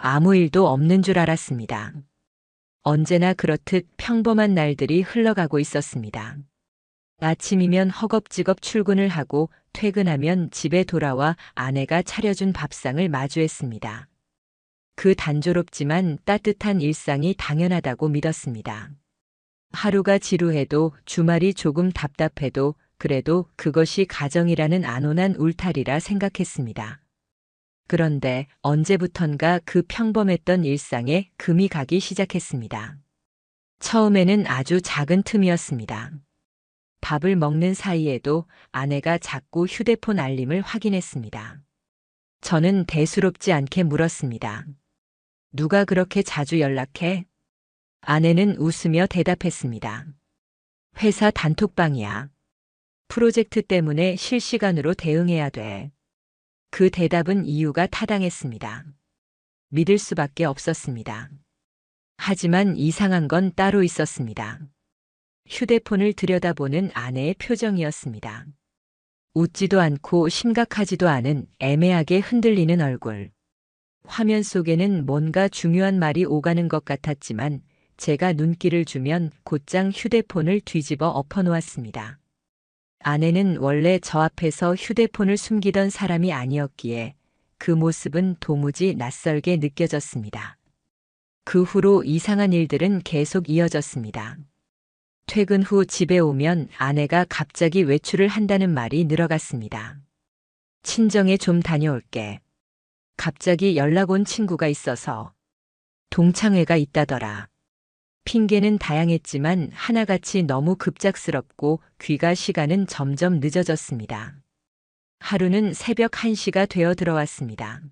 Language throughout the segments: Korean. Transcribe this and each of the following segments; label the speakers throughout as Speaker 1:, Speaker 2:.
Speaker 1: 아무 일도 없는 줄 알았습니다. 언제나 그렇듯 평범한 날들이 흘러가고 있었습니다. 아침이면 허겁지겁 출근을 하고 퇴근하면 집에 돌아와 아내가 차려준 밥상을 마주했습니다. 그 단조롭지만 따뜻한 일상이 당연하다고 믿었습니다. 하루가 지루해도 주말이 조금 답답해도 그래도 그것이 가정이라는 안온한 울타리라 생각했습니다. 그런데 언제부턴가 그 평범했던 일상에 금이 가기 시작했습니다. 처음에는 아주 작은 틈이었습니다. 밥을 먹는 사이에도 아내가 자꾸 휴대폰 알림을 확인했습니다. 저는 대수롭지 않게 물었습니다. 누가 그렇게 자주 연락해? 아내는 웃으며 대답했습니다. 회사 단톡방이야. 프로젝트 때문에 실시간으로 대응해야 돼. 그 대답은 이유가 타당했습니다. 믿을 수밖에 없었습니다. 하지만 이상한 건 따로 있었습니다. 휴대폰을 들여다보는 아내의 표정이었습니다. 웃지도 않고 심각하지도 않은 애매하게 흔들리는 얼굴. 화면 속에는 뭔가 중요한 말이 오가는 것 같았지만 제가 눈길을 주면 곧장 휴대폰을 뒤집어 엎어놓았습니다. 아내는 원래 저 앞에서 휴대폰을 숨기던 사람이 아니었기에 그 모습은 도무지 낯설게 느껴졌습니다. 그 후로 이상한 일들은 계속 이어졌습니다. 퇴근 후 집에 오면 아내가 갑자기 외출을 한다는 말이 늘어갔습니다. 친정에 좀 다녀올게. 갑자기 연락 온 친구가 있어서. 동창회가 있다더라. 핑계는 다양했지만 하나같이 너무 급작스럽고 귀가 시간은 점점 늦어졌습니다. 하루는 새벽 1시가 되어 들어왔습니다.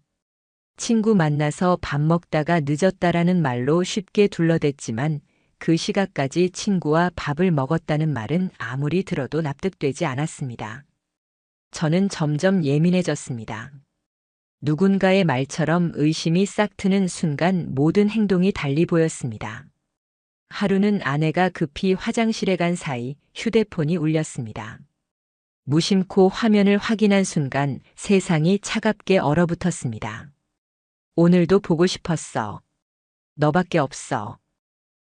Speaker 1: 친구 만나서 밥 먹다가 늦었다라는 말로 쉽게 둘러댔지만 그 시각까지 친구와 밥을 먹었다는 말은 아무리 들어도 납득되지 않았습니다. 저는 점점 예민해졌습니다. 누군가의 말처럼 의심이 싹 트는 순간 모든 행동이 달리 보였습니다. 하루는 아내가 급히 화장실에 간 사이 휴대폰이 울렸습니다. 무심코 화면을 확인한 순간 세상이 차갑게 얼어붙었습니다. 오늘도 보고 싶었어. 너밖에 없어.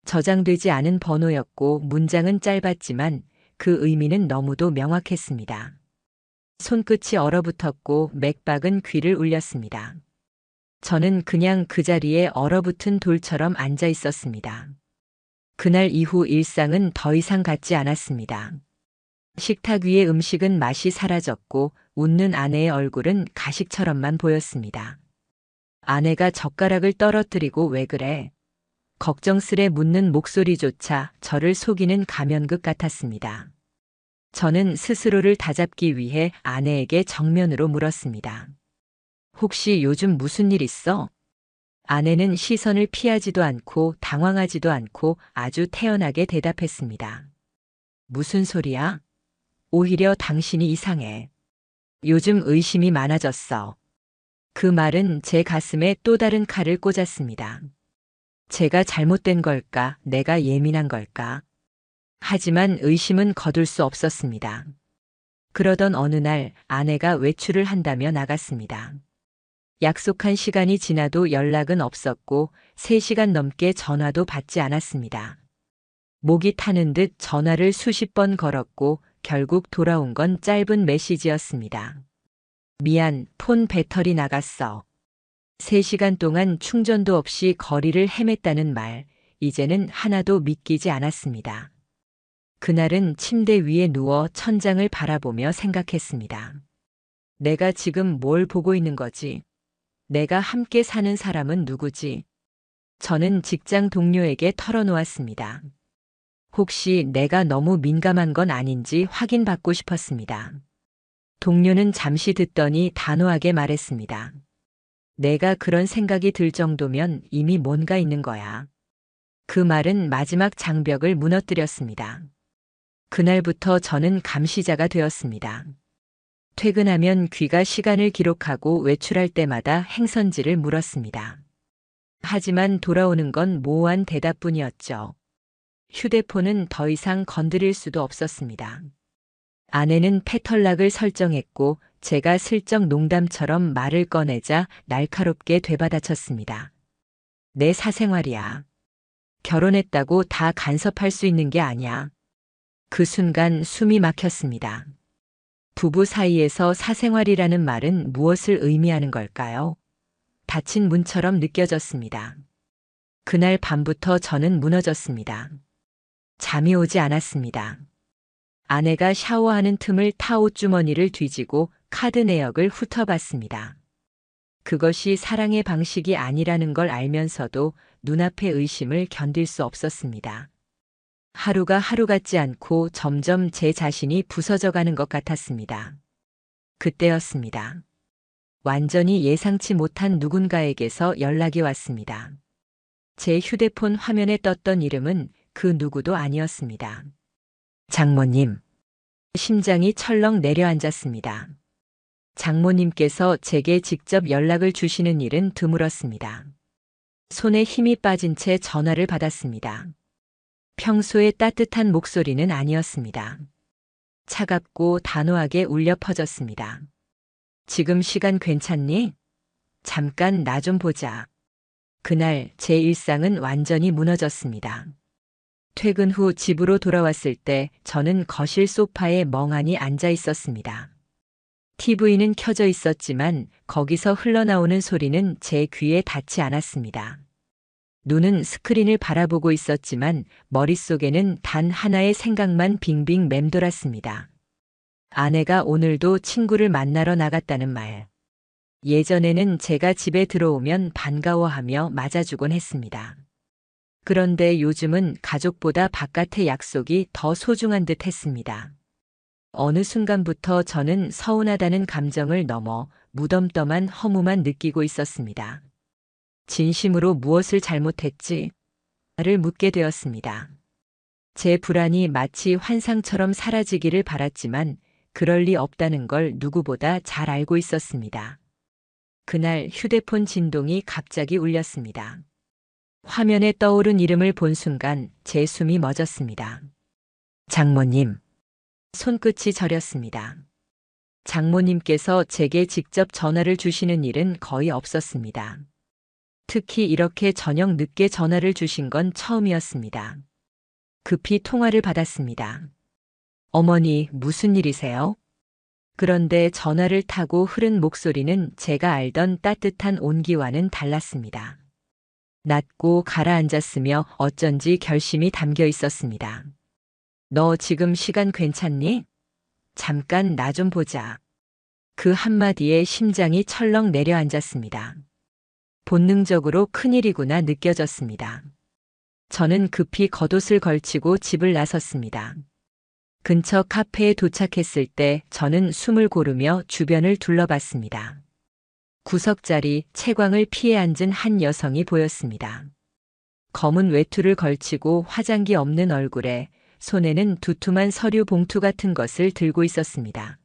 Speaker 1: 저장되지 않은 번호였고 문장은 짧았지만 그 의미는 너무도 명확했습니다. 손끝이 얼어붙었고 맥박은 귀를 울렸습니다. 저는 그냥 그 자리에 얼어붙은 돌처럼 앉아 있었습니다. 그날 이후 일상은 더 이상 같지 않았습니다. 식탁 위의 음식은 맛이 사라졌고 웃는 아내의 얼굴은 가식처럼만 보였습니다. 아내가 젓가락을 떨어뜨리고 왜 그래? 걱정스레 묻는 목소리조차 저를 속이는 가면극 같았습니다. 저는 스스로를 다잡기 위해 아내에게 정면으로 물었습니다. 혹시 요즘 무슨 일 있어? 아내는 시선을 피하지도 않고 당황하지도 않고 아주 태연하게 대답했습니다. 무슨 소리야? 오히려 당신이 이상해. 요즘 의심이 많아졌어. 그 말은 제 가슴에 또 다른 칼을 꽂았습니다. 제가 잘못된 걸까? 내가 예민한 걸까? 하지만 의심은 거둘 수 없었습니다. 그러던 어느 날 아내가 외출을 한다며 나갔습니다. 약속한 시간이 지나도 연락은 없었고 3시간 넘게 전화도 받지 않았습니다. 목이 타는 듯 전화를 수십 번 걸었고 결국 돌아온 건 짧은 메시지였습니다. 미안, 폰 배터리 나갔어. 3시간 동안 충전도 없이 거리를 헤맸다는 말, 이제는 하나도 믿기지 않았습니다. 그날은 침대 위에 누워 천장을 바라보며 생각했습니다. 내가 지금 뭘 보고 있는 거지? 내가 함께 사는 사람은 누구지? 저는 직장 동료에게 털어놓았습니다. 혹시 내가 너무 민감한 건 아닌지 확인받고 싶었습니다. 동료는 잠시 듣더니 단호하게 말했습니다. 내가 그런 생각이 들 정도면 이미 뭔가 있는 거야. 그 말은 마지막 장벽을 무너뜨렸습니다. 그날부터 저는 감시자가 되었습니다. 퇴근하면 귀가 시간을 기록하고 외출할 때마다 행선지를 물었습니다. 하지만 돌아오는 건 모호한 대답뿐이었죠. 휴대폰은 더 이상 건드릴 수도 없었습니다. 아내는 패턴락을 설정했고 제가 슬쩍 농담처럼 말을 꺼내자 날카롭게 되받아쳤습니다. 내 사생활이야. 결혼했다고 다 간섭할 수 있는 게 아니야. 그 순간 숨이 막혔습니다. 부부 사이에서 사생활이라는 말은 무엇을 의미하는 걸까요? 닫힌 문처럼 느껴졌습니다. 그날 밤부터 저는 무너졌습니다. 잠이 오지 않았습니다. 아내가 샤워하는 틈을 타 옷주머니를 뒤지고 카드 내역을 훑어봤습니다. 그것이 사랑의 방식이 아니라는 걸 알면서도 눈앞의 의심을 견딜 수 없었습니다. 하루가 하루 같지 않고 점점 제 자신이 부서져가는 것 같았습니다. 그때였습니다. 완전히 예상치 못한 누군가에게서 연락이 왔습니다. 제 휴대폰 화면에 떴던 이름은 그 누구도 아니었습니다. 장모님. 심장이 철렁 내려앉았습니다. 장모님께서 제게 직접 연락을 주시는 일은 드물었습니다. 손에 힘이 빠진 채 전화를 받았습니다. 평소의 따뜻한 목소리는 아니었습니다. 차갑고 단호하게 울려 퍼졌습니다. 지금 시간 괜찮니? 잠깐 나 좀 보자. 그날 제 일상은 완전히 무너졌습니다. 퇴근 후 집으로 돌아왔을 때 저는 거실 소파에 멍하니 앉아 있었습니다. TV는 켜져 있었지만 거기서 흘러나오는 소리는 제 귀에 닿지 않았습니다. 눈은 스크린을 바라보고 있었지만 머릿속에는 단 하나의 생각만 빙빙 맴돌았습니다. 아내가 오늘도 친구를 만나러 나갔다는 말. 예전에는 제가 집에 들어오면 반가워하며 맞아주곤 했습니다. 그런데 요즘은 가족보다 바깥의 약속이 더 소중한 듯 했습니다. 어느 순간부터 저는 서운하다는 감정을 넘어 무덤덤한 허무만 느끼고 있었습니다. 진심으로 무엇을 잘못했지? 를 묻게 되었습니다. 제 불안이 마치 환상처럼 사라지기를 바랐지만 그럴 리 없다는 걸 누구보다 잘 알고 있었습니다. 그날 휴대폰 진동이 갑자기 울렸습니다. 화면에 떠오른 이름을 본 순간 제 숨이 멎었습니다. 장모님. 손끝이 저렸습니다. 장모님께서 제게 직접 전화를 주시는 일은 거의 없었습니다. 특히 이렇게 저녁 늦게 전화를 주신 건 처음이었습니다. 급히 통화를 받았습니다. 어머니, 무슨 일이세요? 그런데 전화를 타고 흐른 목소리는 제가 알던 따뜻한 온기와는 달랐습니다. 낮고 가라앉았으며 어쩐지 결심이 담겨 있었습니다. 너 지금 시간 괜찮니? 잠깐 나 좀 보자. 그 한마디에 심장이 철렁 내려앉았습니다. 본능적으로 큰일이구나 느껴졌습니다. 저는 급히 겉옷을 걸치고 집을 나섰습니다. 근처 카페에 도착했을 때 저는 숨을 고르며 주변을 둘러봤습니다. 구석자리, 채광을 피해 앉은 한 여성이 보였습니다. 검은 외투를 걸치고 화장기 없는 얼굴에 손에는 두툼한 서류 봉투 같은 것을 들고 있었습니다.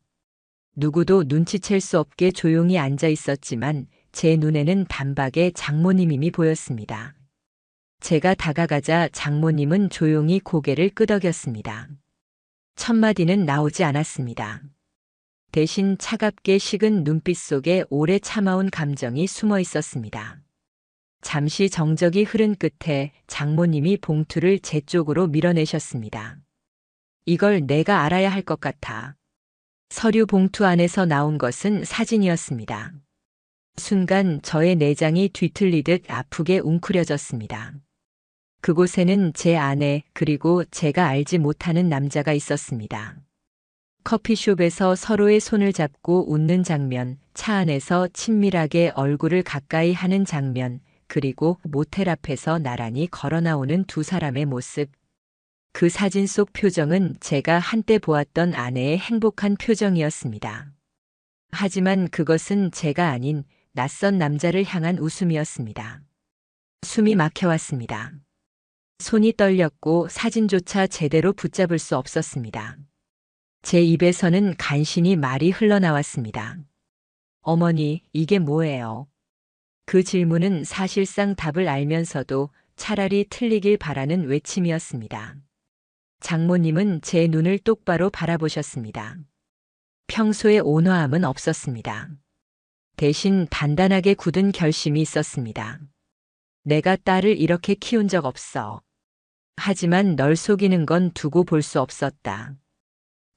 Speaker 1: 누구도 눈치챌 수 없게 조용히 앉아 있었지만 제 눈에는 단박에 장모님임이 보였습니다. 제가 다가가자 장모님은 조용히 고개를 끄덕였습니다. 첫마디는 나오지 않았습니다. 대신 차갑게 식은 눈빛 속에 오래 참아온 감정이 숨어 있었습니다. 잠시 정적이 흐른 끝에 장모님이 봉투를 제 쪽으로 밀어내셨습니다. 이걸 내가 알아야 할 것 같아. 서류 봉투 안에서 나온 것은 사진이었습니다. 순간 저의 내장이 뒤틀리듯 아프게 웅크려졌습니다. 그곳에는 제 아내 그리고 제가 알지 못하는 남자가 있었습니다. 커피숍에서 서로의 손을 잡고 웃는 장면, 차 안에서 친밀하게 얼굴을 가까이 하는 장면, 그리고 모텔 앞에서 나란히 걸어 나오는 두 사람의 모습. 그 사진 속 표정은 제가 한때 보았던 아내의 행복한 표정이었습니다. 하지만 그것은 제가 아닌 낯선 남자를 향한 웃음이었습니다. 숨이 막혀왔습니다. 손이 떨렸고 사진조차 제대로 붙잡을 수 없었습니다. 제 입에서는 간신히 말이 흘러나왔습니다. 어머니, 이게 뭐예요? 그 질문은 사실상 답을 알면서도 차라리 틀리길 바라는 외침이었습니다. 장모님은 제 눈을 똑바로 바라보셨습니다. 평소의 온화함은 없었습니다. 대신 단단하게 굳은 결심이 있었습니다. 내가 딸을 이렇게 키운 적 없어. 하지만 널 속이는 건 두고 볼 수 없었다.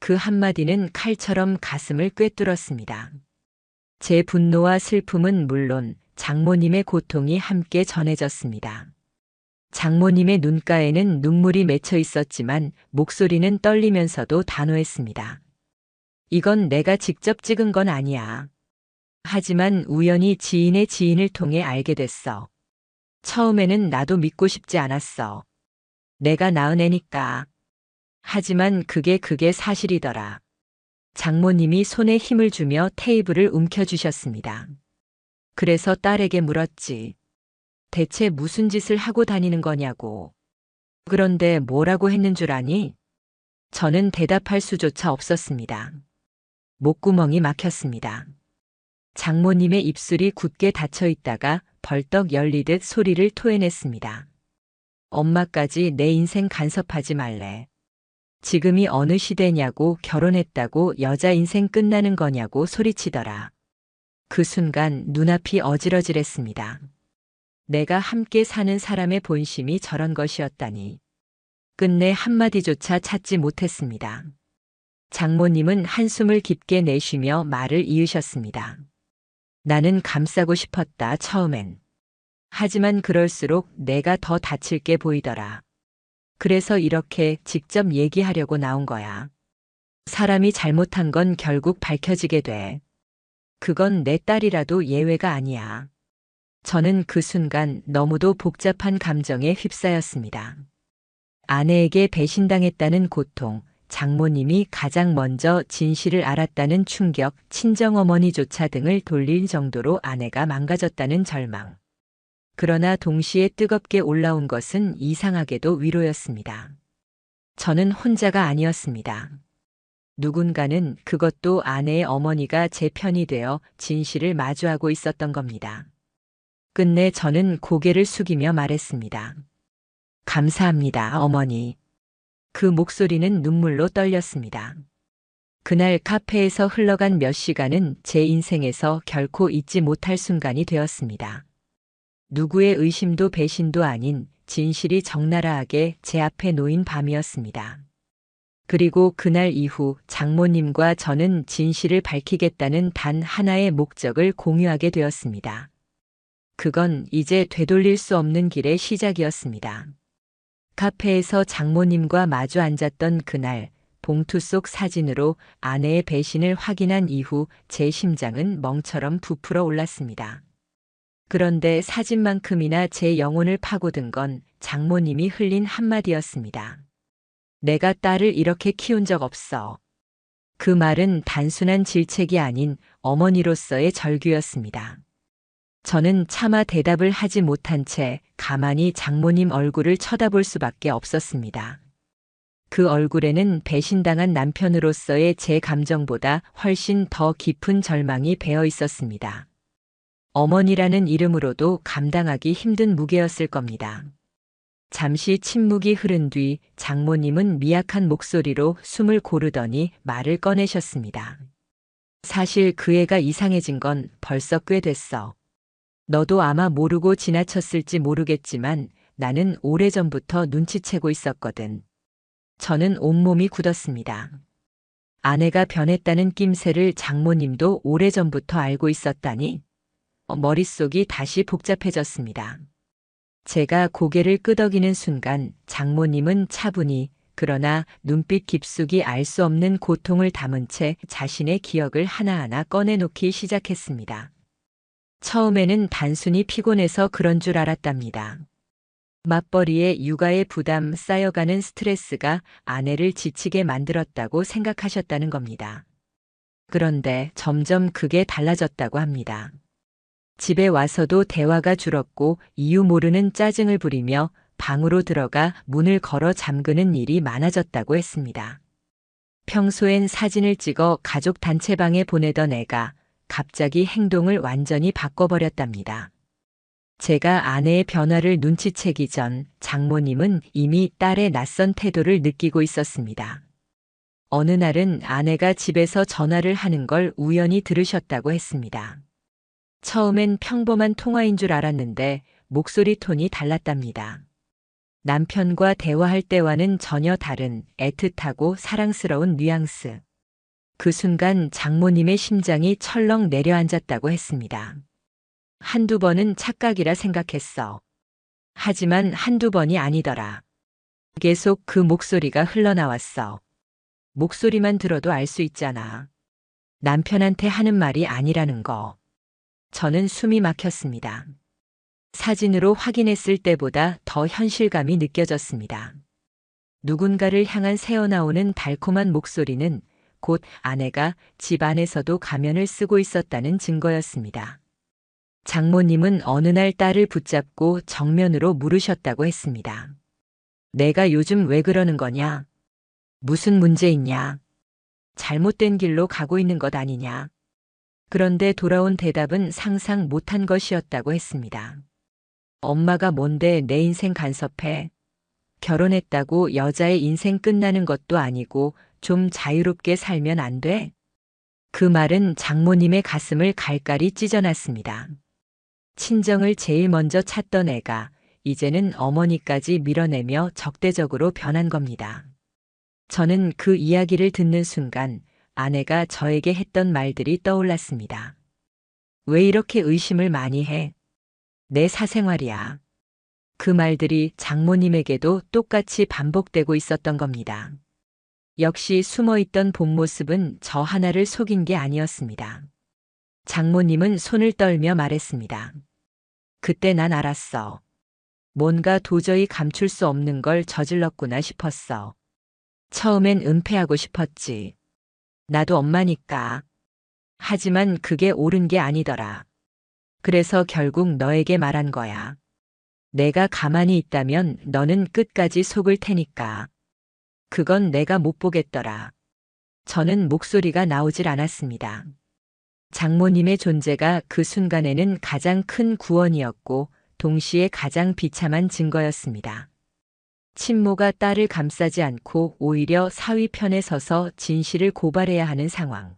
Speaker 1: 그 한마디는 칼처럼 가슴을 꿰뚫었습니다. 제 분노와 슬픔은 물론 장모님의 고통이 함께 전해졌습니다. 장모님의 눈가에는 눈물이 맺혀 있었지만 목소리는 떨리면서도 단호했습니다. 이건 내가 직접 찍은 건 아니야. 하지만 우연히 지인의 지인을 통해 알게 됐어. 처음에는 나도 믿고 싶지 않았어. 내가 낳은 애니까. 하지만 그게 사실이더라. 장모님이 손에 힘을 주며 테이블을 움켜쥐셨습니다. 그래서 딸에게 물었지. 대체 무슨 짓을 하고 다니는 거냐고. 그런데 뭐라고 했는 줄 아니? 저는 대답할 수조차 없었습니다. 목구멍이 막혔습니다. 장모님의 입술이 굳게 닫혀 있다가 벌떡 열리듯 소리를 토해냈습니다. 엄마까지 내 인생 간섭하지 말래. 지금이 어느 시대냐고, 결혼했다고 여자 인생 끝나는 거냐고 소리치더라. 그 순간 눈앞이 어지러질했습니다. 내가 함께 사는 사람의 본심이 저런 것이었다니. 끝내 한마디조차 찾지 못했습니다. 장모님은 한숨을 깊게 내쉬며 말을 이으셨습니다. 나는 감싸고 싶었다, 처음엔. 하지만 그럴수록 내가 더 다칠 게 보이더라. 그래서 이렇게 직접 얘기하려고 나온 거야. 사람이 잘못한 건 결국 밝혀지게 돼. 그건 내 딸이라도 예외가 아니야. 저는 그 순간 너무도 복잡한 감정에 휩싸였습니다. 아내에게 배신당했다는 고통, 장모님이 가장 먼저 진실을 알았다는 충격, 친정어머니조차 등을 돌릴 정도로 아내가 망가졌다는 절망. 그러나 동시에 뜨겁게 올라온 것은 이상하게도 위로였습니다. 저는 혼자가 아니었습니다. 누군가는, 그것도 아내의 어머니가 제 편이 되어 진실을 마주하고 있었던 겁니다. 끝내 저는 고개를 숙이며 말했습니다. 감사합니다, 어머니. 그 목소리는 눈물로 떨렸습니다. 그날 카페에서 흘러간 몇 시간은 제 인생에서 결코 잊지 못할 순간이 되었습니다. 누구의 의심도 배신도 아닌 진실이 적나라하게 제 앞에 놓인 밤이었습니다. 그리고 그날 이후 장모님과 저는 진실을 밝히겠다는 단 하나의 목적을 공유하게 되었습니다. 그건 이제 되돌릴 수 없는 길의 시작이었습니다. 카페에서 장모님과 마주 앉았던 그날, 봉투 속 사진으로 아내의 배신을 확인한 이후 제 심장은 멍처럼 부풀어 올랐습니다. 그런데 사진만큼이나 제 영혼을 파고든 건 장모님이 흘린 한마디였습니다. 내가 딸을 이렇게 키운 적 없어. 그 말은 단순한 질책이 아닌 어머니로서의 절규였습니다. 저는 차마 대답을 하지 못한 채 가만히 장모님 얼굴을 쳐다볼 수밖에 없었습니다. 그 얼굴에는 배신당한 남편으로서의 제 감정보다 훨씬 더 깊은 절망이 배어 있었습니다. 어머니라는 이름으로도 감당하기 힘든 무게였을 겁니다. 잠시 침묵이 흐른 뒤 장모님은 미약한 목소리로 숨을 고르더니 말을 꺼내셨습니다. 사실 그 애가 이상해진 건 벌써 꽤 됐어. 너도 아마 모르고 지나쳤을지 모르겠지만 나는 오래전부터 눈치채고 있었거든. 저는 온몸이 굳었습니다. 아내가 변했다는 낌새를 장모님도 오래전부터 알고 있었다니? 머릿속이 다시 복잡해졌습니다. 제가 고개를 끄덕이는 순간 장모님은 차분히, 그러나 눈빛 깊숙이 알 수 없는 고통을 담은 채 자신의 기억을 하나하나 꺼내놓기 시작했습니다. 처음에는 단순히 피곤해서 그런 줄 알았답니다. 맞벌이에 육아의 부담, 쌓여가는 스트레스가 아내를 지치게 만들었다고 생각하셨다는 겁니다. 그런데 점점 그게 달라졌다고 합니다. 집에 와서도 대화가 줄었고 이유 모르는 짜증을 부리며 방으로 들어가 문을 걸어 잠그는 일이 많아졌다고 했습니다. 평소엔 사진을 찍어 가족 단체방에 보내던 애가 갑자기 행동을 완전히 바꿔버렸답니다. 제가 아내의 변화를 눈치채기 전 장모님은 이미 딸의 낯선 태도를 느끼고 있었습니다. 어느 날은 아내가 집에서 전화를 하는 걸 우연히 들으셨다고 했습니다. 처음엔 평범한 통화인 줄 알았는데 목소리 톤이 달랐답니다. 남편과 대화할 때와는 전혀 다른 애틋하고 사랑스러운 뉘앙스. 그 순간 장모님의 심장이 철렁 내려앉았다고 했습니다. 한두 번은 착각이라 생각했어. 하지만 한두 번이 아니더라. 계속 그 목소리가 흘러나왔어. 목소리만 들어도 알 수 있잖아. 남편한테 하는 말이 아니라는 거. 저는 숨이 막혔습니다. 사진으로 확인했을 때보다 더 현실감이 느껴졌습니다. 누군가를 향한 새어나오는 달콤한 목소리는 곧 아내가 집 안에서도 가면을 쓰고 있었다는 증거였습니다. 장모님은 어느 날 딸을 붙잡고 정면으로 물으셨다고 했습니다. 내가 요즘 왜 그러는 거냐? 무슨 문제 있냐? 잘못된 길로 가고 있는 것 아니냐? 그런데 돌아온 대답은 상상 못한 것이었다고 했습니다. 엄마가 뭔데 내 인생 간섭해? 결혼했다고 여자의 인생 끝나는 것도 아니고 좀 자유롭게 살면 안 돼? 그 말은 장모님의 가슴을 갈갈이 찢어놨습니다. 친정을 제일 먼저 찾던 애가 이제는 어머니까지 밀어내며 적대적으로 변한 겁니다. 저는 그 이야기를 듣는 순간 아내가 저에게 했던 말들이 떠올랐습니다. 왜 이렇게 의심을 많이 해? 내 사생활이야. 그 말들이 장모님에게도 똑같이 반복되고 있었던 겁니다. 역시 숨어있던 본 모습은 저 하나를 속인 게 아니었습니다. 장모님은 손을 떨며 말했습니다. 그때 난 알았어. 뭔가 도저히 감출 수 없는 걸 저질렀구나 싶었어. 처음엔 은폐하고 싶었지. 나도 엄마니까. 하지만 그게 옳은 게 아니더라. 그래서 결국 너에게 말한 거야. 내가 가만히 있다면 너는 끝까지 속을 테니까. 그건 내가 못 보겠더라. 저는 목소리가 나오질 않았습니다. 장모님의 존재가 그 순간에는 가장 큰 구원이었고 동시에 가장 비참한 증거였습니다. 친모가 딸을 감싸지 않고 오히려 사위 편에 서서 진실을 고발해야 하는 상황.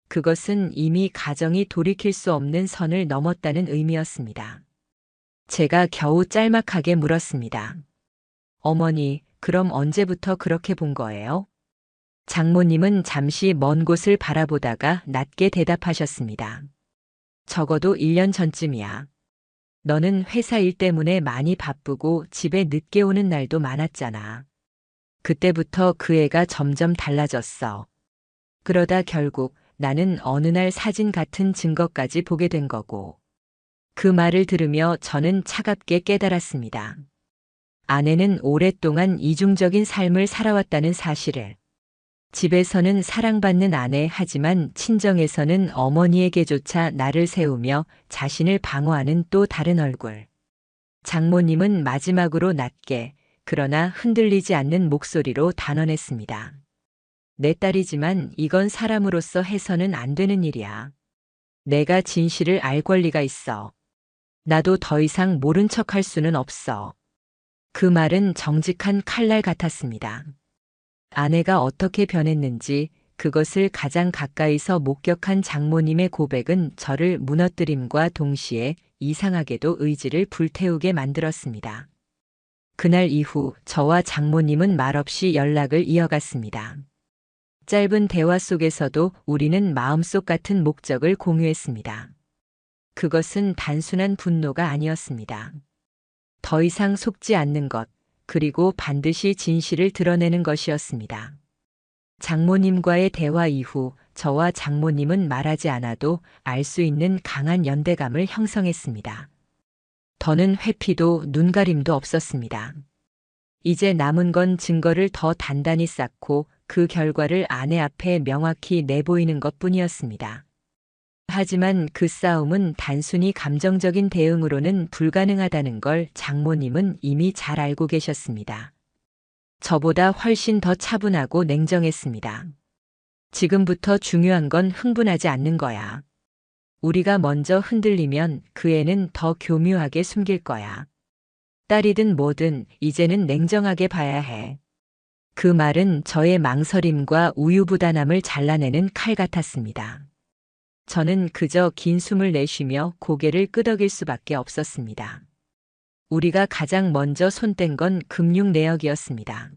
Speaker 1: 그것은 이미 가정이 돌이킬 수 없는 선을 넘었다는 의미였습니다. 제가 겨우 짤막하게 물었습니다. 어머니, 그럼 언제부터 그렇게 본 거예요? 장모님은 잠시 먼 곳을 바라보다가 낮게 대답하셨습니다. 적어도 1년 전쯤이야. 너는 회사 일 때문에 많이 바쁘고 집에 늦게 오는 날도 많았잖아. 그때부터 그 애가 점점 달라졌어. 그러다 결국 나는 어느 날 사진 같은 증거까지 보게 된 거고. 그 말을 들으며 저는 차갑게 깨달았습니다. 아내는 오랫동안 이중적인 삶을 살아왔다는 사실을. 집에서는 사랑받는 아내 하지만 친정에서는 어머니에게조차 나를 세우며 자신을 방어하는 또 다른 얼굴. 장모님은 마지막으로 낮게 그러나 흔들리지 않는 목소리로 단언했습니다. 내 딸이지만 이건 사람으로서 해서는 안 되는 일이야. 내가 진실을 알 권리가 있어. 나도 더 이상 모른 척할 수는 없어. 그 말은 정직한 칼날 같았습니다. 아내가 어떻게 변했는지 그것을 가장 가까이서 목격한 장모님의 고백은 저를 무너뜨림과 동시에 이상하게도 의지를 불태우게 만들었습니다. 그날 이후 저와 장모님은 말없이 연락을 이어갔습니다. 짧은 대화 속에서도 우리는 마음속 같은 목적을 공유했습니다. 그것은 단순한 분노가 아니었습니다. 더 이상 속지 않는 것, 그리고 반드시 진실을 드러내는 것이었습니다. 장모님과의 대화 이후 저와 장모님은 말하지 않아도 알 수 있는 강한 연대감을 형성했습니다. 더는 회피도 눈가림도 없었습니다. 이제 남은 건 증거를 더 단단히 쌓고 그 결과를 아내 앞에 명확히 내보이는 것뿐이었습니다. 하지만 그 싸움은 단순히 감정적인 대응으로는 불가능하다는 걸 장모님은 이미 잘 알고 계셨습니다. 저보다 훨씬 더 차분하고 냉정했습니다. 지금부터 중요한 건 흥분하지 않는 거야. 우리가 먼저 흔들리면 그 애는 더 교묘하게 숨길 거야. 딸이든 뭐든 이제는 냉정하게 봐야 해. 그 말은 저의 망설임과 우유부단함을 잘라내는 칼 같았습니다. 저는 그저 긴 숨을 내쉬며 고개를 끄덕일 수밖에 없었습니다. 우리가 가장 먼저 손댄 건 금융 내역이었습니다.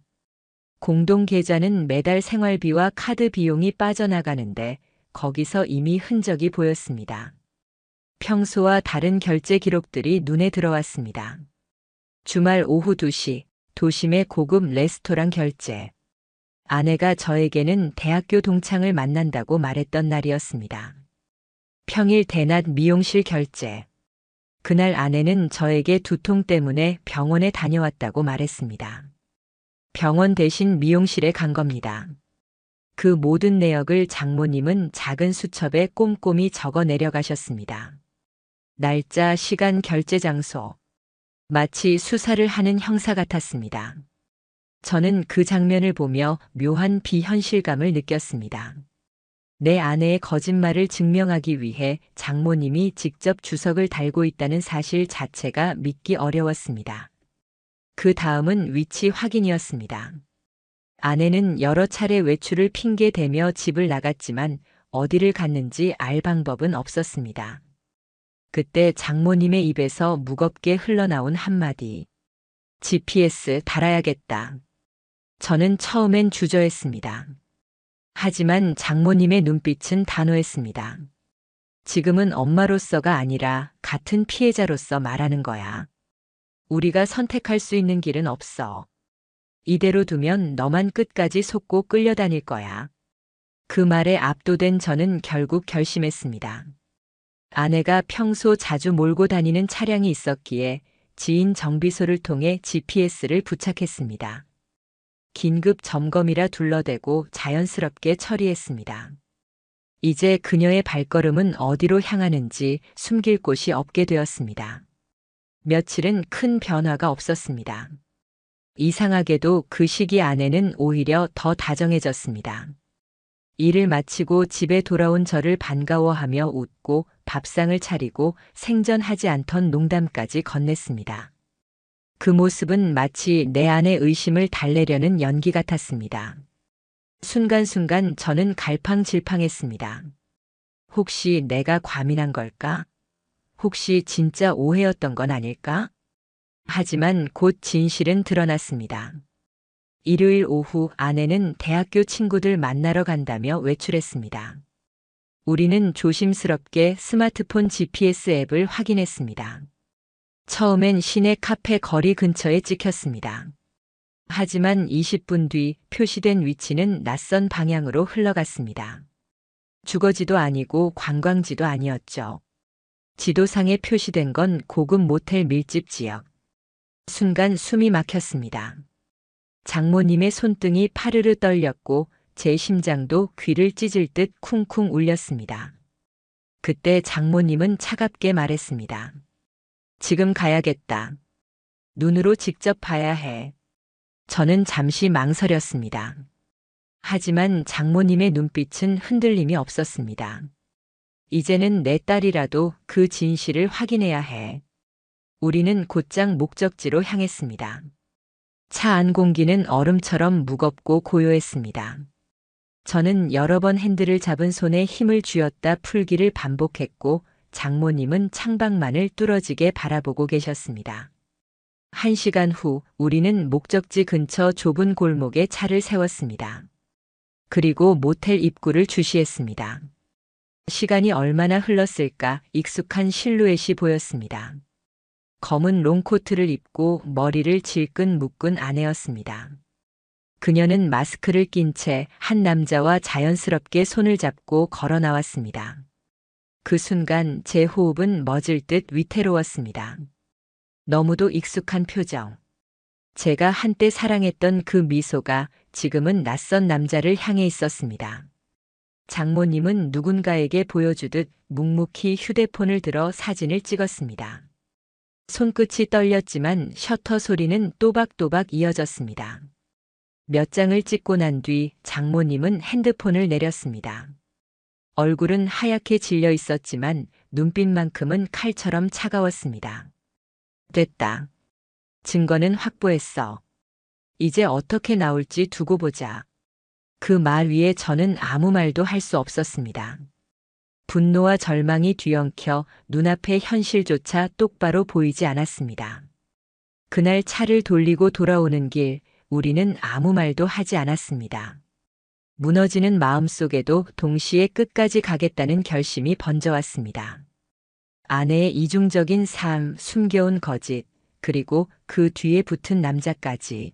Speaker 1: 공동 계좌는 매달 생활비와 카드 비용이 빠져나가는데 거기서 이미 흔적이 보였습니다. 평소와 다른 결제 기록들이 눈에 들어왔습니다. 주말 오후 2시, 도심의 고급 레스토랑 결제. 아내가 저에게는 대학교 동창을 만난다고 말했던 날이었습니다. 평일 대낮 미용실 결제. 그날 아내는 저에게 두통 때문에 병원에 다녀왔다고 말했습니다. 병원 대신 미용실에 간 겁니다. 그 모든 내역을 장모님은 작은 수첩에 꼼꼼히 적어 내려가셨습니다. 날짜, 시간, 결제 장소. 마치 수사를 하는 형사 같았습니다. 저는 그 장면을 보며 묘한 비현실감을 느꼈습니다. 내 아내의 거짓말을 증명하기 위해 장모님이 직접 주석을 달고 있다는 사실 자체가 믿기 어려웠습니다. 그 다음은 위치 확인이었습니다. 아내는 여러 차례 외출을 핑계대며 집을 나갔지만 어디를 갔는지 알 방법은 없었습니다. 그때 장모님의 입에서 무겁게 흘러나온 한마디. GPS 달아야겠다. 저는 처음엔 주저했습니다. 하지만 장모님의 눈빛은 단호했습니다. 지금은 엄마로서가 아니라 같은 피해자로서 말하는 거야. 우리가 선택할 수 있는 길은 없어. 이대로 두면 너만 끝까지 속고 끌려다닐 거야. 그 말에 압도된 저는 결국 결심했습니다. 아내가 평소 자주 몰고 다니는 차량이 있었기에 지인 정비소를 통해 GPS를 부착했습니다. 긴급 점검이라 둘러대고 자연스럽게 처리했습니다. 이제 그녀의 발걸음은 어디로 향하는지 숨길 곳이 없게 되었습니다. 며칠은 큰 변화가 없었습니다. 이상하게도 그 시기 아내는 오히려 더 다정해졌습니다. 일을 마치고 집에 돌아온 저를 반가워하며 웃고 밥상을 차리고 생전하지 않던 농담까지 건넸습니다. 그 모습은 마치 내 안의 의심을 달래려는 연기 같았습니다. 순간순간 저는 갈팡질팡했습니다. 혹시 내가 과민한 걸까? 혹시 진짜 오해였던 건 아닐까? 하지만 곧 진실은 드러났습니다. 일요일 오후 아내는 대학교 친구들 만나러 간다며 외출했습니다. 우리는 조심스럽게 스마트폰 GPS 앱을 확인했습니다. 처음엔 시내 카페 거리 근처에 찍혔습니다. 하지만 20분 뒤 표시된 위치는 낯선 방향으로 흘러갔습니다. 주거지도 아니고 관광지도 아니었죠. 지도상에 표시된 건 고급 모텔 밀집 지역. 순간 숨이 막혔습니다. 장모님의 손등이 파르르 떨렸고 제 심장도 귀를 찢을 듯 쿵쿵 울렸습니다. 그때 장모님은 차갑게 말했습니다. 지금 가야겠다. 눈으로 직접 봐야 해. 저는 잠시 망설였습니다. 하지만 장모님의 눈빛은 흔들림이 없었습니다. 이제는 내 딸이라도 그 진실을 확인해야 해. 우리는 곧장 목적지로 향했습니다. 차 안 공기는 얼음처럼 무겁고 고요했습니다. 저는 여러 번 핸들을 잡은 손에 힘을 쥐었다 풀기를 반복했고 장모님은 창밖만을 뚫어지게 바라보고 계셨습니다. 1시간 후 우리는 목적지 근처 좁은 골목에 차를 세웠습니다. 그리고 모텔 입구를 주시했습니다. 시간이 얼마나 흘렀을까 익숙한 실루엣이 보였습니다. 검은 롱코트를 입고 머리를 질끈 묶은 아내였습니다. 그녀는 마스크를 낀 채 한 남자와 자연스럽게 손을 잡고 걸어 나왔습니다. 그 순간 제 호흡은 멎을 듯 위태로웠습니다. 너무도 익숙한 표정. 제가 한때 사랑했던 그 미소가 지금은 낯선 남자를 향해 있었습니다. 장모님은 누군가에게 보여주듯 묵묵히 휴대폰을 들어 사진을 찍었습니다. 손끝이 떨렸지만 셔터 소리는 또박또박 이어졌습니다. 몇 장을 찍고 난 뒤 장모님은 핸드폰을 내렸습니다. 얼굴은 하얗게 질려 있었지만 눈빛만큼은 칼처럼 차가웠습니다. 됐다. 증거는 확보했어. 이제 어떻게 나올지 두고 보자. 그 말 위에 저는 아무 말도 할 수 없었습니다. 분노와 절망이 뒤엉켜 눈앞의 현실조차 똑바로 보이지 않았습니다. 그날 차를 돌리고 돌아오는 길, 우리는 아무 말도 하지 않았습니다. 무너지는 마음속에도 동시에 끝까지 가겠다는 결심이 번져왔습니다. 아내의 이중적인 삶, 숨겨온 거짓, 그리고 그 뒤에 붙은 남자까지.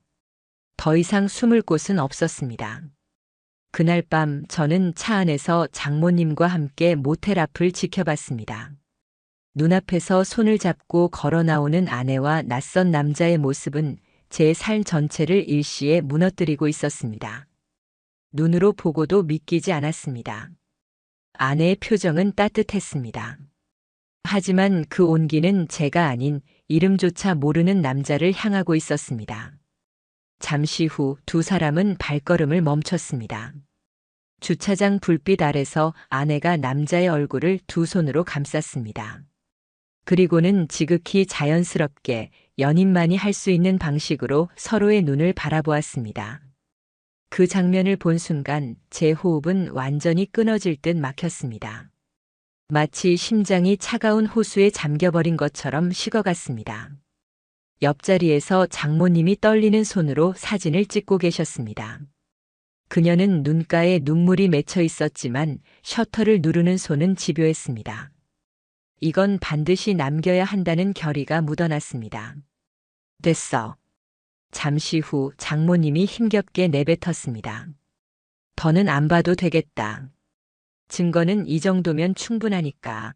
Speaker 1: 더 이상 숨을 곳은 없었습니다. 그날 밤 저는 차 안에서 장모님과 함께 모텔 앞을 지켜봤습니다. 눈앞에서 손을 잡고 걸어 나오는 아내와 낯선 남자의 모습은 제 삶 전체를 일시에 무너뜨리고 있었습니다. 눈으로 보고도 믿기지 않았습니다. 아내의 표정은 따뜻했습니다. 하지만 그 온기는 제가 아닌 이름조차 모르는 남자를 향하고 있었습니다. 잠시 후 두 사람은 발걸음을 멈췄습니다. 주차장 불빛 아래서 아내가 남자의 얼굴을 두 손으로 감쌌습니다. 그리고는 지극히 자연스럽게 연인만이 할 수 있는 방식으로 서로의 눈을 바라보았습니다. 그 장면을 본 순간 제 호흡은 완전히 끊어질 듯 막혔습니다. 마치 심장이 차가운 호수에 잠겨버린 것처럼 식어갔습니다. 옆자리에서 장모님이 떨리는 손으로 사진을 찍고 계셨습니다. 그녀는 눈가에 눈물이 맺혀 있었지만 셔터를 누르는 손은 집요했습니다. 이건 반드시 남겨야 한다는 결의가 묻어났습니다. 됐어. 잠시 후 장모님이 힘겹게 내뱉었습니다. 더는 안 봐도 되겠다. 증거는 이 정도면 충분하니까.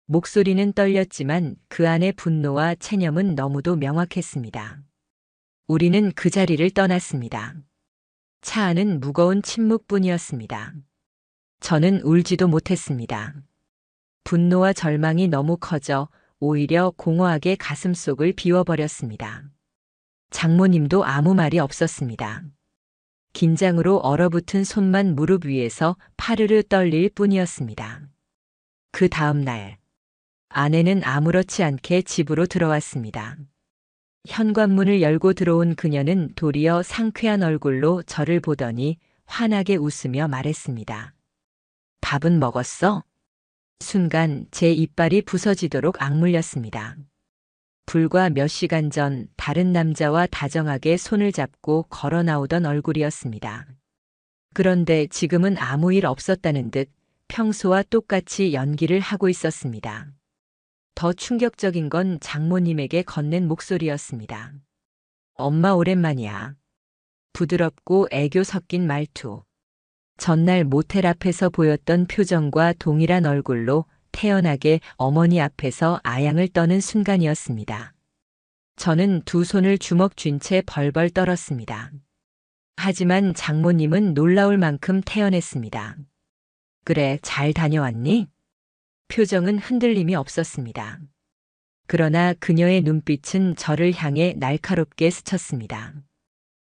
Speaker 1: 목소리는 떨렸지만 그 안의 분노와 체념은 너무도 명확했습니다. 우리는 그 자리를 떠났습니다. 차 안은 무거운 침묵뿐이었습니다. 저는 울지도 못했습니다. 분노와 절망이 너무 커져 오히려 공허하게 가슴속을 비워버렸습니다. 장모님도 아무 말이 없었습니다. 긴장으로 얼어붙은 손만 무릎 위에서 파르르 떨릴 뿐이었습니다. 그 다음 날, 아내는 아무렇지 않게 집으로 들어왔습니다. 현관문을 열고 들어온 그녀는 도리어 상쾌한 얼굴로 저를 보더니 환하게 웃으며 말했습니다. 밥은 먹었어? 순간 제 이빨이 부서지도록 악물렸습니다. 불과 몇 시간 전 다른 남자와 다정하게 손을 잡고 걸어 나오던 얼굴이었습니다. 그런데 지금은 아무 일 없었다는 듯 평소와 똑같이 연기를 하고 있었습니다. 더 충격적인 건 장모님에게 건넨 목소리였습니다. 엄마 오랜만이야. 부드럽고 애교 섞인 말투. 전날 모텔 앞에서 보였던 표정과 동일한 얼굴로 태연하게 어머니 앞에서 아양을 떠는 순간이었습니다. 저는 두 손을 주먹 쥔 채 벌벌 떨었습니다. 하지만 장모님은 놀라울 만큼 태연했습니다. 그래, 잘 다녀왔니? 표정은 흔들림이 없었습니다. 그러나 그녀의 눈빛은 저를 향해 날카롭게 스쳤습니다.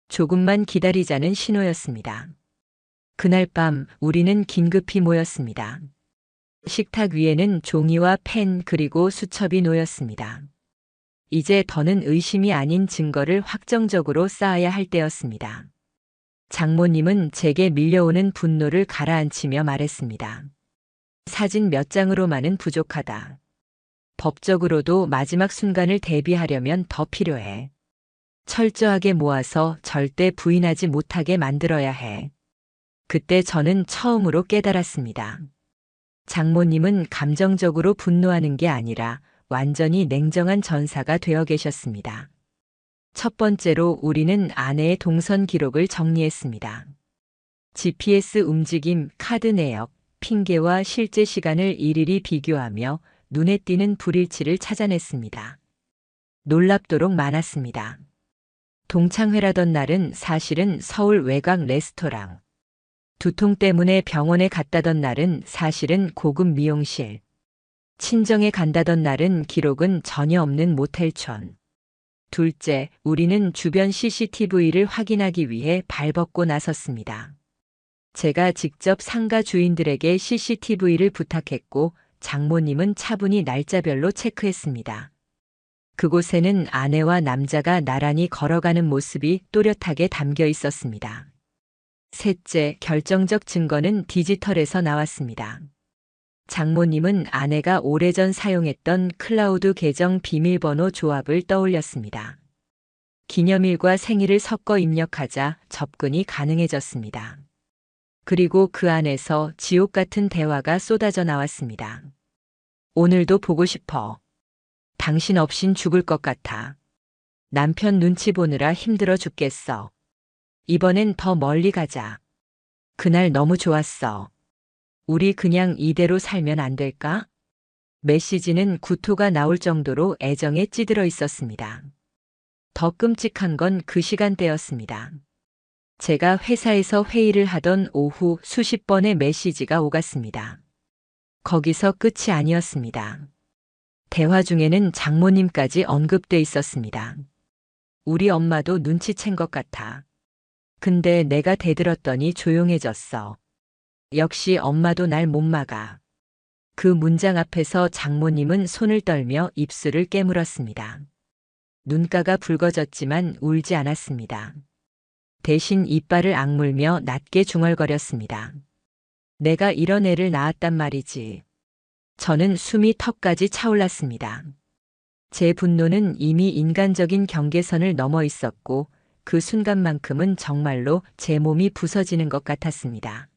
Speaker 1: 조금만 기다리자는 신호였습니다. 그날 밤 우리는 긴급히 모였습니다. 식탁 위에는 종이와 펜 그리고 수첩이 놓였습니다. 이제 더는 의심이 아닌 증거를 확정적으로 쌓아야 할 때였습니다. 장모님은 제게 밀려오는 분노를 가라앉히며 말했습니다. 사진 몇 장으로만은 부족하다. 법적으로도 마지막 순간을 대비하려면 더 필요해. 철저하게 모아서 절대 부인하지 못하게 만들어야 해. 그때 저는 처음으로 깨달았습니다. 장모님은 감정적으로 분노하는 게 아니라 완전히 냉정한 전사가 되어 계셨습니다. 첫 번째로 우리는 아내의 동선 기록을 정리했습니다. GPS 움직임, 카드 내역, 핑계와 실제 시간을 일일이 비교하며 눈에 띄는 불일치를 찾아냈습니다. 놀랍도록 많았습니다. 동창회라던 날은 사실은 서울 외곽 레스토랑. 두통 때문에 병원에 갔다던 날은 사실은 고급 미용실. 친정에 간다던 날은 기록은 전혀 없는 모텔촌. 둘째, 우리는 주변 CCTV를 확인하기 위해 발벗고 나섰습니다. 제가 직접 상가 주인들에게 CCTV를 부탁했고 장모님은 차분히 날짜별로 체크했습니다. 그곳에는 아내와 남자가 나란히 걸어가는 모습이 또렷하게 담겨 있었습니다. 셋째, 결정적 증거는 디지털에서 나왔습니다. 장모님은 아내가 오래전 사용했던 클라우드 계정 비밀번호 조합을 떠올렸습니다. 기념일과 생일을 섞어 입력하자 접근이 가능해졌습니다. 그리고 그 안에서 지옥 같은 대화가 쏟아져 나왔습니다. 오늘도 보고 싶어. 당신 없인 죽을 것 같아. 남편 눈치 보느라 힘들어 죽겠어. 이번엔 더 멀리 가자. 그날 너무 좋았어. 우리 그냥 이대로 살면 안 될까? 메시지는 구토가 나올 정도로 애정에 찌들어 있었습니다. 더 끔찍한 건 그 시간대였습니다. 제가 회사에서 회의를 하던 오후 수십 번의 메시지가 오갔습니다. 거기서 끝이 아니었습니다. 대화 중에는 장모님까지 언급돼 있었습니다. 우리 엄마도 눈치챈 것 같아. 근데 내가 대들었더니 조용해졌어. 역시 엄마도 날 못 막아. 그 문장 앞에서 장모님은 손을 떨며 입술을 깨물었습니다. 눈가가 붉어졌지만 울지 않았습니다. 대신 이빨을 악물며 낮게 중얼거렸습니다. 내가 이런 애를 낳았단 말이지. 저는 숨이 턱까지 차올랐습니다. 제 분노는 이미 인간적인 경계선을 넘어 있었고 그 순간만큼은 정말로 제 몸이 부서지는 것 같았습니다.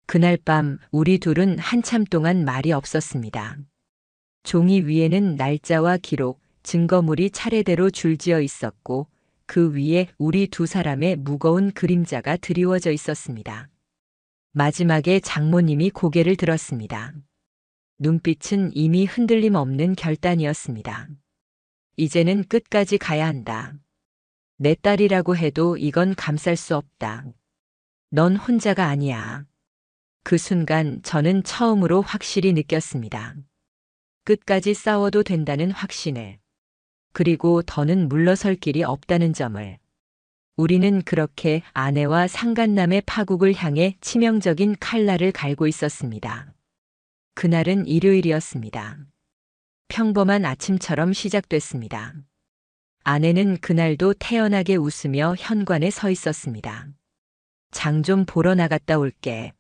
Speaker 1: 그날 밤 우리 둘은 한참 동안 말이 없었습니다. 종이 위에는 날짜와 기록, 증거물이 차례대로 줄지어 있었고 그 위에 우리 두 사람의 무거운 그림자가 드리워져 있었습니다. 마지막에 장모님이 고개를 들었습니다. 눈빛은 이미 흔들림 없는 결단이었습니다. 이제는 끝까지 가야 한다. 내 딸이라고 해도 이건 감쌀 수 없다. 넌 혼자가 아니야. 그 순간 저는 처음으로 확실히 느꼈습니다. 끝까지 싸워도 된다는 확신을. 그리고 더는 물러설 길이 없다는 점을. 우리는 그렇게 아내와 상간남의 파국을 향해 치명적인 칼날을 갈고 있었습니다. 그날은 일요일이었습니다. 평범한 아침처럼 시작됐습니다. 아내는 그날도 태연하게 웃으며 현관에 서 있었습니다. 장 좀 보러 나갔다 올게.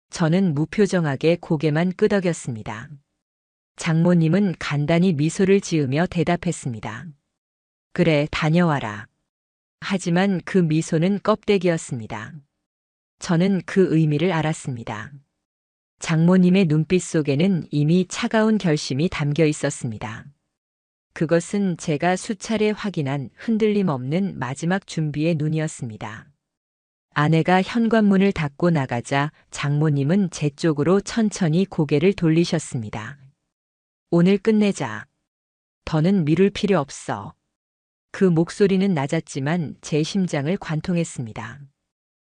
Speaker 1: 저는 무표정하게 고개만 끄덕였습니다. 장모님은 간단히 미소를 지으며 대답했습니다. 그래, 다녀와라. 하지만 그 미소는 껍데기였습니다. 저는 그 의미를 알았습니다. 장모님의 눈빛 속에는 이미 차가운 결심이 담겨 있었습니다. 그것은 제가 수차례 확인한 흔들림 없는 마지막 준비의 눈이었습니다. 아내가 현관문을 닫고 나가자 장모님은 제 쪽으로 천천히 고개를 돌리셨습니다. 오늘 끝내자. 더는 미룰 필요 없어. 그 목소리는 낮았지만 제 심장을 관통했습니다.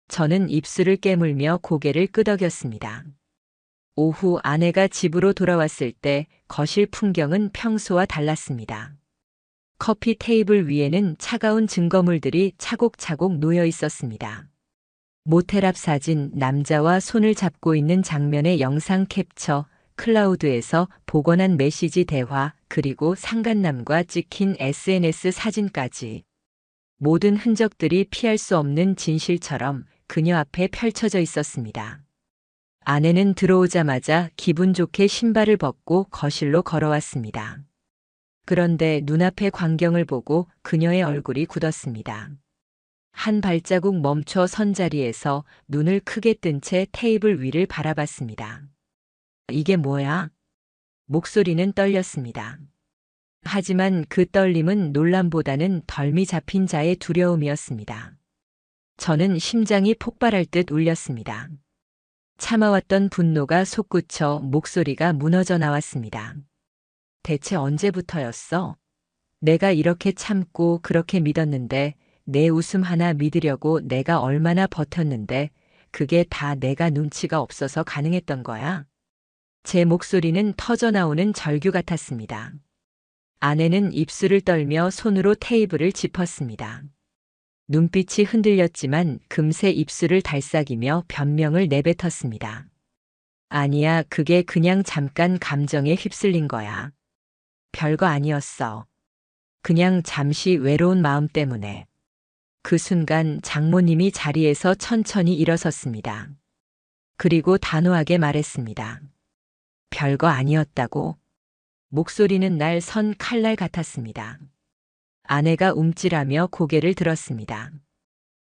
Speaker 1: 저는 입술을 깨물며 고개를 끄덕였습니다. 오후 아내가 집으로 돌아왔을 때 거실 풍경은 평소와 달랐습니다. 커피 테이블 위에는 차가운 증거물들이 차곡차곡 놓여 있었습니다. 모텔 앞 사진, 남자와 손을 잡고 있는 장면의 영상 캡처, 클라우드에서 복원한 메시지 대화, 그리고 상간남과 찍힌 SNS 사진까지. 모든 흔적들이 피할 수 없는 진실처럼 그녀 앞에 펼쳐져 있었습니다. 아내는 들어오자마자 기분 좋게 신발을 벗고 거실로 걸어왔습니다. 그런데 눈앞의 광경을 보고 그녀의 얼굴이 굳었습니다. 한 발자국 멈춰 선 자리에서 눈을 크게 뜬 채 테이블 위를 바라봤습니다. 이게 뭐야? 목소리는 떨렸습니다. 하지만 그 떨림은 놀람보다는 덜미 잡힌 자의 두려움이었습니다. 저는 심장이 폭발할 듯 울렸습니다. 참아왔던 분노가 솟구쳐 목소리가 무너져 나왔습니다. 대체 언제부터였어? 내가 이렇게 참고 그렇게 믿었는데, 내 웃음 하나 믿으려고 내가 얼마나 버텼는데, 그게 다 내가 눈치가 없어서 가능했던 거야? 제 목소리는 터져나오는 절규 같았습니다. 아내는 입술을 떨며 손으로 테이블을 짚었습니다. 눈빛이 흔들렸지만 금세 입술을 달싹이며 변명을 내뱉었습니다. 아니야, 그게 그냥 잠깐 감정에 휩쓸린 거야. 별거 아니었어. 그냥 잠시 외로운 마음 때문에. 그 순간 장모님이 자리에서 천천히 일어섰습니다. 그리고 단호하게 말했습니다. 별거 아니었다고. 목소리는 날 선 칼날 같았습니다. 아내가 움찔하며 고개를 들었습니다.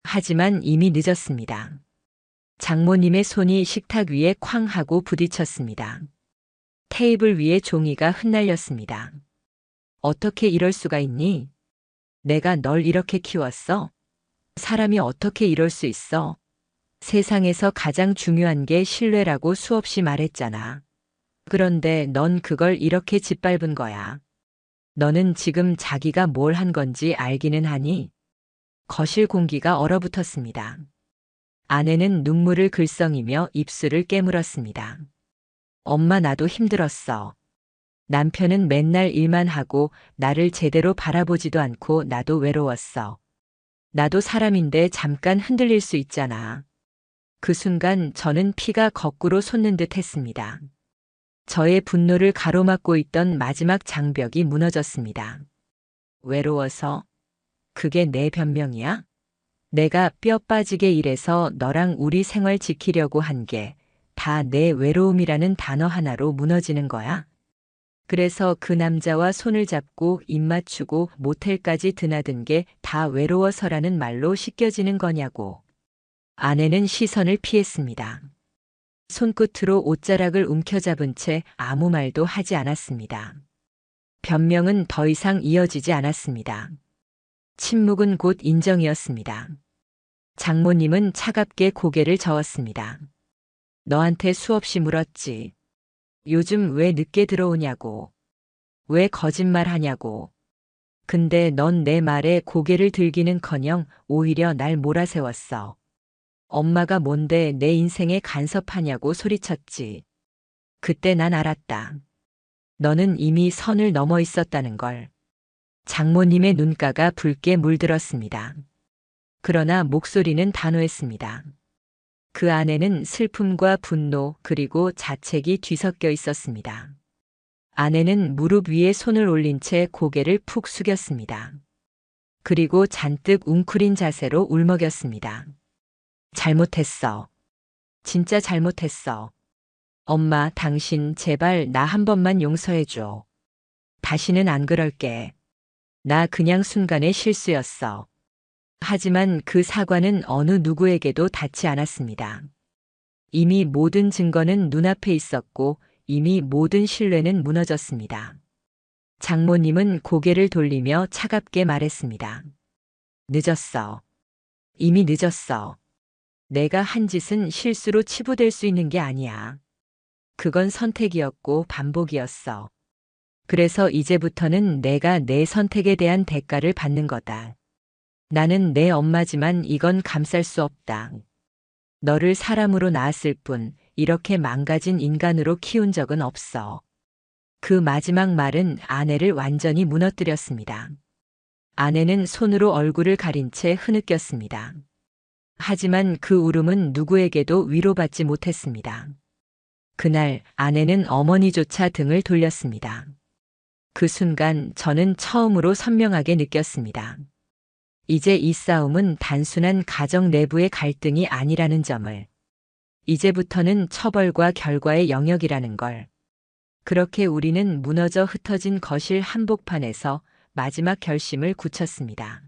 Speaker 1: 하지만 이미 늦었습니다. 장모님의 손이 식탁 위에 쾅 하고 부딪혔습니다. 테이블 위에 종이가 흩날렸습니다. 어떻게 이럴 수가 있니? 내가 널 이렇게 키웠어? 사람이 어떻게 이럴 수 있어? 세상에서 가장 중요한 게 신뢰라고 수없이 말했잖아. 그런데 넌 그걸 이렇게 짓밟은 거야. 너는 지금 자기가 뭘 한 건지 알기는 하니? 거실 공기가 얼어붙었습니다. 아내는 눈물을 글썽이며 입술을 깨물었습니다. 엄마 나도 힘들었어. 남편은 맨날 일만 하고 나를 제대로 바라보지도 않고 나도 외로웠어. 나도 사람인데 잠깐 흔들릴 수 있잖아. 그 순간 저는 피가 거꾸로 솟는 듯 했습니다. 저의 분노를 가로막고 있던 마지막 장벽이 무너졌습니다. 외로워서? 그게 내 변명이야? 내가 뼈 빠지게 일해서 너랑 우리 생활 지키려고 한 게 다 내 외로움이라는 단어 하나로 무너지는 거야? 그래서 그 남자와 손을 잡고 입 맞추고 모텔까지 드나든 게 다 외로워서라는 말로 씻겨지는 거냐고. 아내는 시선을 피했습니다. 손끝으로 옷자락을 움켜잡은 채 아무 말도 하지 않았습니다. 변명은 더 이상 이어지지 않았습니다. 침묵은 곧 인정이었습니다. 장모님은 차갑게 고개를 저었습니다. 너한테 수없이 물었지. 요즘 왜 늦게 들어오냐고. 왜 거짓말하냐고. 근데 넌 내 말에 고개를 들기는커녕 오히려 날 몰아세웠어. 엄마가 뭔데 내 인생에 간섭하냐고 소리쳤지. 그때 난 알았다. 너는 이미 선을 넘어 있었다는 걸. 장모님의 눈가가 붉게 물들었습니다. 그러나 목소리는 단호했습니다. 그 안에는 슬픔과 분노 그리고 자책이 뒤섞여 있었습니다. 아내는 무릎 위에 손을 올린 채 고개를 푹 숙였습니다. 그리고 잔뜩 웅크린 자세로 울먹였습니다. 잘못했어. 진짜 잘못했어. 엄마, 당신 제발 나 한 번만 용서해줘. 다시는 안 그럴게. 나 그냥 순간의 실수였어. 하지만 그 사과는 어느 누구에게도 닿지 않았습니다. 이미 모든 증거는 눈앞에 있었고 이미 모든 신뢰는 무너졌습니다. 장모님은 고개를 돌리며 차갑게 말했습니다. 늦었어. 이미 늦었어. 내가 한 짓은 실수로 치부될 수 있는 게 아니야. 그건 선택이었고 반복이었어. 그래서 이제부터는 내가 내 선택에 대한 대가를 받는 거다. 나는 내 엄마지만 이건 감쌀 수 없다. 너를 사람으로 낳았을 뿐 이렇게 망가진 인간으로 키운 적은 없어. 그 마지막 말은 아내를 완전히 무너뜨렸습니다. 아내는 손으로 얼굴을 가린 채 흐느꼈습니다. 하지만 그 울음은 누구에게도 위로받지 못했습니다. 그날 아내는 어머니조차 등을 돌렸습니다. 그 순간 저는 처음으로 선명하게 느꼈습니다. 이제 이 싸움은 단순한 가정 내부의 갈등이 아니라는 점을. 이제부터는 처벌과 결과의 영역이라는 걸. 그렇게 우리는 무너져 흩어진 거실 한복판에서 마지막 결심을 굳혔습니다.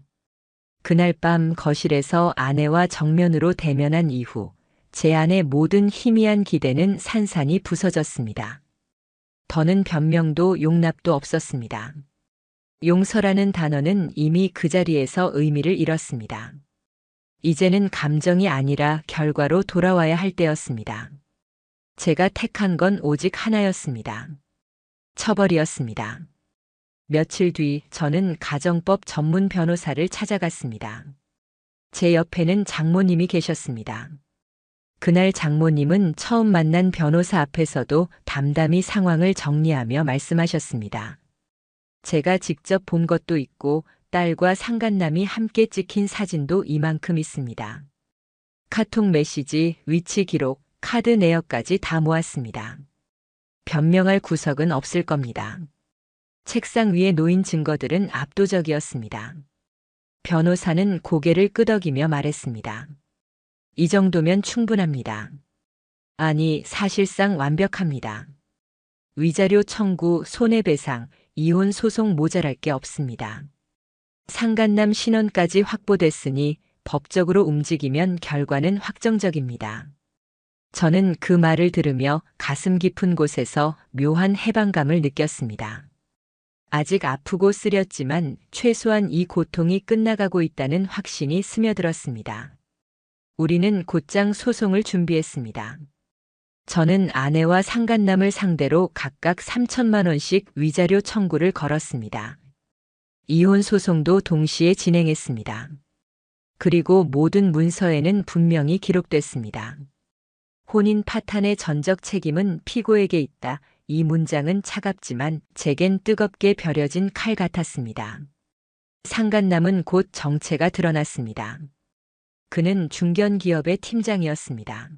Speaker 1: 그날 밤 거실에서 아내와 정면으로 대면한 이후 제 안의 모든 희미한 기대는 산산이 부서졌습니다. 더는 변명도 용납도 없었습니다. 용서라는 단어는 이미 그 자리에서 의미를 잃었습니다. 이제는 감정이 아니라 결과로 돌아와야 할 때였습니다. 제가 택한 건 오직 하나였습니다. 처벌이었습니다. 며칠 뒤 저는 가정법 전문 변호사를 찾아갔습니다. 제 옆에는 장모님이 계셨습니다. 그날 장모님은 처음 만난 변호사 앞에서도 담담히 상황을 정리하며 말씀하셨습니다. 제가 직접 본 것도 있고 딸과 상간남이 함께 찍힌 사진도 이만큼 있습니다. 카톡 메시지, 위치 기록, 카드 내역까지 다 모았습니다. 변명할 구석은 없을 겁니다. 책상 위에 놓인 증거들은 압도적이었습니다. 변호사는 고개를 끄덕이며 말했습니다. 이 정도면 충분합니다. 아니, 사실상 완벽합니다. 위자료 청구, 손해배상, 이혼 소송 모자랄 게 없습니다. 상간남 신원까지 확보됐으니 법적으로 움직이면 결과는 확정적입니다. 저는 그 말을 들으며 가슴 깊은 곳에서 묘한 해방감을 느꼈습니다. 아직 아프고 쓰렸지만 최소한 이 고통이 끝나가고 있다는 확신이 스며들었습니다. 우리는 곧장 소송을 준비했습니다. 저는 아내와 상간남을 상대로 각각 3천만 원씩 위자료 청구를 걸었습니다. 이혼 소송도 동시에 진행했습니다. 그리고 모든 문서에는 분명히 기록됐습니다. 혼인 파탄의 전적 책임은 피고에게 있다. 이 문장은 차갑지만 제겐 뜨겁게 벼려진 칼 같았습니다. 상간남은 곧 정체가 드러났습니다. 그는 중견기업의 팀장이었습니다.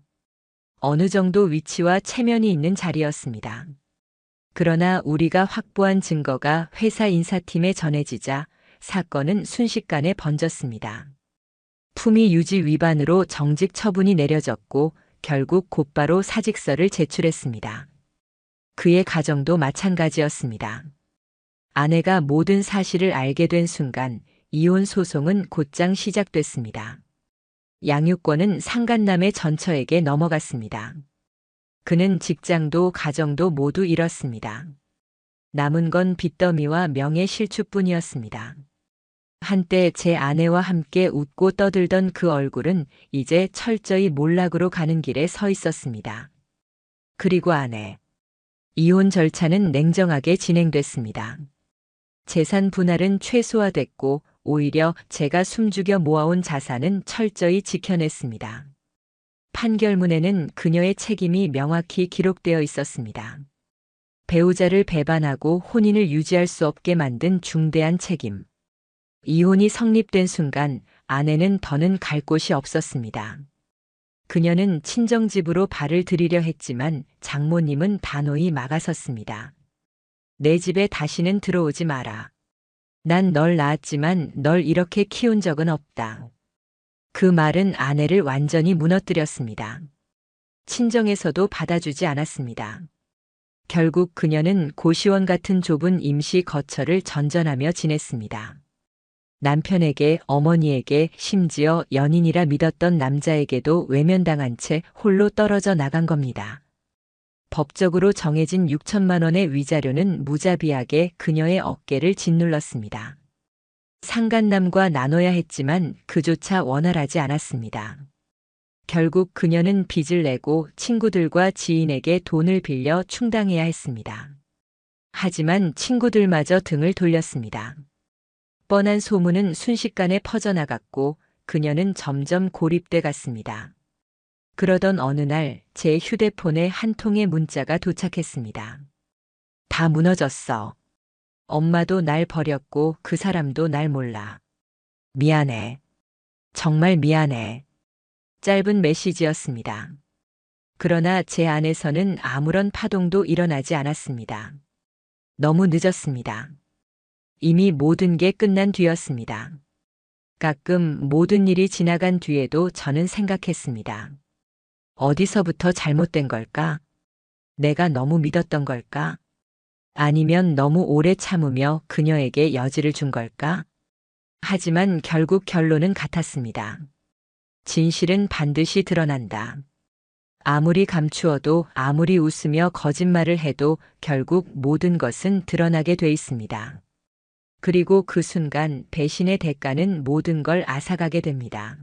Speaker 1: 어느 정도 위치와 체면이 있는 자리였습니다. 그러나 우리가 확보한 증거가 회사 인사팀에 전해지자 사건은 순식간에 번졌습니다. 품위 유지 위반으로 정직 처분이 내려졌고 결국 곧바로 사직서를 제출했습니다. 그의 가정도 마찬가지였습니다. 아내가 모든 사실을 알게 된 순간 이혼 소송은 곧장 시작됐습니다. 양육권은 상간남의 전처에게 넘어갔습니다. 그는 직장도 가정도 모두 잃었습니다. 남은 건 빚더미와 명예실추뿐이었습니다. 한때 제 아내와 함께 웃고 떠들던 그 얼굴은 이제 철저히 몰락으로 가는 길에 서 있었습니다. 그리고 아내. 이혼 절차는 냉정하게 진행됐습니다. 재산 분할은 최소화됐고 오히려 제가 숨죽여 모아온 자산은 철저히 지켜냈습니다. 판결문에는 그녀의 책임이 명확히 기록되어 있었습니다. 배우자를 배반하고 혼인을 유지할 수 없게 만든 중대한 책임. 이혼이 성립된 순간 아내는 더는 갈 곳이 없었습니다. 그녀는 친정집으로 발을 들이려 했지만 장모님은 단호히 막아섰습니다. 내 집에 다시는 들어오지 마라. 난 널 낳았지만 널 이렇게 키운 적은 없다. 그 말은 아내를 완전히 무너뜨렸습니다. 친정에서도 받아주지 않았습니다. 결국 그녀는 고시원 같은 좁은 임시 거처를 전전하며 지냈습니다. 남편에게, 어머니에게, 심지어 연인이라 믿었던 남자에게도 외면당한 채 홀로 떨어져 나간 겁니다. 법적으로 정해진 6천만 원의 위자료는 무자비하게 그녀의 어깨를 짓눌렀습니다. 상간남과 나눠야 했지만 그조차 원활하지 않았습니다. 결국 그녀는 빚을 내고 친구들과 지인에게 돈을 빌려 충당해야 했습니다. 하지만 친구들마저 등을 돌렸습니다. 뻔한 소문은 순식간에 퍼져나갔고 그녀는 점점 고립돼 갔습니다. 그러던 어느 날 제 휴대폰에 한 통의 문자가 도착했습니다. 다 무너졌어. 엄마도 날 버렸고 그 사람도 날 몰라. 미안해. 정말 미안해. 짧은 메시지였습니다. 그러나 제 안에서는 아무런 파동도 일어나지 않았습니다. 너무 늦었습니다. 이미 모든 게 끝난 뒤였습니다. 가끔 모든 일이 지나간 뒤에도 저는 생각했습니다. 어디서부터 잘못된 걸까? 내가 너무 믿었던 걸까? 아니면 너무 오래 참으며 그녀에게 여지를 준 걸까? 하지만 결국 결론은 같았습니다. 진실은 반드시 드러난다. 아무리 감추어도 아무리 웃으며 거짓말을 해도 결국 모든 것은 드러나게 돼 있습니다. 그리고 그 순간 배신의 대가는 모든 걸 앗아가게 됩니다.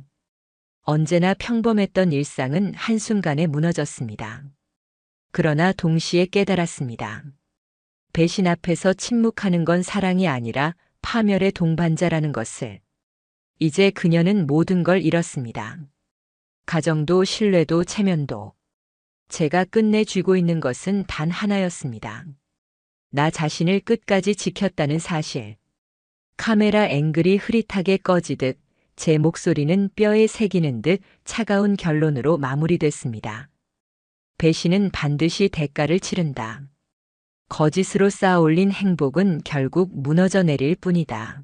Speaker 1: 언제나 평범했던 일상은 한순간에 무너졌습니다. 그러나 동시에 깨달았습니다. 배신 앞에서 침묵하는 건 사랑이 아니라 파멸의 동반자라는 것을. 이제 그녀는 모든 걸 잃었습니다. 가정도 신뢰도 체면도. 제가 끝내 쥐고 있는 것은 단 하나였습니다. 나 자신을 끝까지 지켰다는 사실. 카메라 앵글이 흐릿하게 꺼지듯 제 목소리는 뼈에 새기는 듯 차가운 결론으로 마무리됐습니다. 배신은 반드시 대가를 치른다. 거짓으로 쌓아올린 행복은 결국 무너져 내릴 뿐이다.